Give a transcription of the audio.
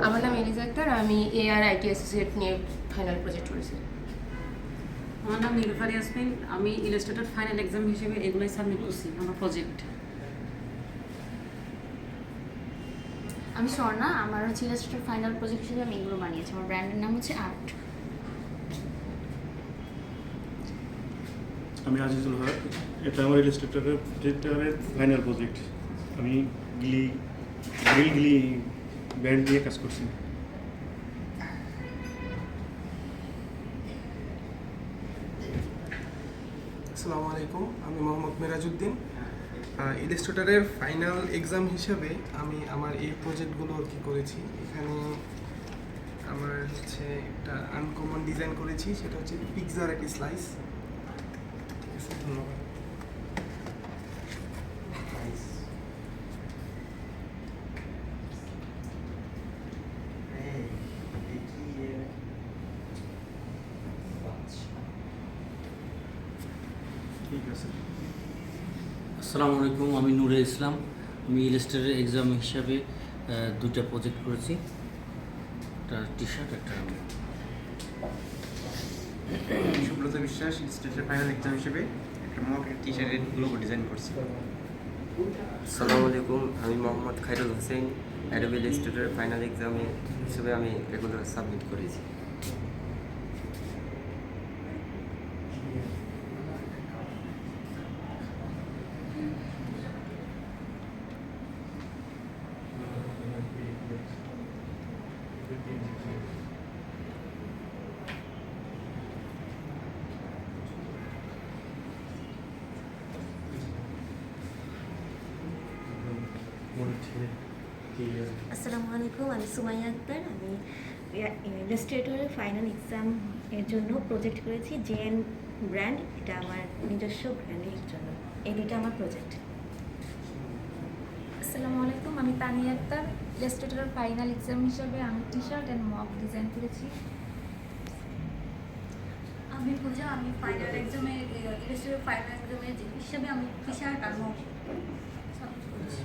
আমার নাম এলিজা আক্তার, আমি এআর আইটি অ্যাসোসিয়েট নিয়ে ফাইনাল প্রজেক্ট করেছি। আমার নাম নীলুফার ইয়াসমিন, আমি ইলাস্ট্রেটর ফাইনাল এক্সাম হিসেবে এগুলোই সাবমিট করছি আমার প্রজেক্ট। আমি স্বর্ণা, আমার হচ্ছে ইলাস্ট্রেটর ফাইনাল প্রজেক্ট হিসেবে আমি এগুলো বানিয়েছি। আমার ব্র্যান্ডের নাম হচ্ছে আর্ট। আমি আজিজুল হক, এটা আমার ইলাস্ট্রেটরের ফাইনাল প্রজেক্ট। আমি গ্রিল ব্র্যান্ড নিয়ে কাজ করছি। আসসালামু আলাইকুম, আমি মোহাম্মদ মিরাজউদ্দিন। ইলাস্ট্রেটরের ফাইনাল এক্সাম হিসেবে আমি আমার এই প্রজেক্টগুলো আর কি করেছি। এখানে আমার হচ্ছে একটা আনকমন ডিজাইন করেছি, সেটা হচ্ছে পিৎজার একটি স্লাইস। ঠিক আছে, ধন্যবাদ। ঠিক আছে। আসসালামু আলাইকুম, আমি নূরে ইসলাম। আমি ইলাস্ট্রেটর এক্সাম হিসাবে দুটা প্রজেক্ট করেছি, একটা টি শার্ট, একটা সুব্রত বিশ্বাস, ইলাস্ট্রেটর ফাইনাল এক্সাম হিসেবে একটা মকের টি শার্টের লোগো ডিজাইন করছি। আসসালামু আলাইকুম, আমি Mohammad Khairul Hossain, Adobe Illustrator final এক্সামে হিসেবে আমি এগুলো সাবমিট করেছি। আসসালামু আলাইকুম, আমি সুমাইয়া আক্তার। আমি ইলাস্ট্রেটরের ফাইনাল এক্সাম এর জন্য প্রজেক্ট করেছি জেএন ব্র্যান্ড। এটা আমার নিজস্ব ব্র্যান্ডের জন্য। এই দুটো আমার প্রজেক্ট। আসসালামু আলাইকুম, আমি তানিয়া আক্তার, ইলাস্ট্রেটরের ফাইনাল এক্সাম হিসাবে আমি T shirt and mock design করেছি। আমি পূজা, আমি ফাইনাল এক্সামে ইলাস্ট্রেটর ফাইনাল এক্সামে হিসাবে আমি টি শার্ট আর মক ঠিক আছে।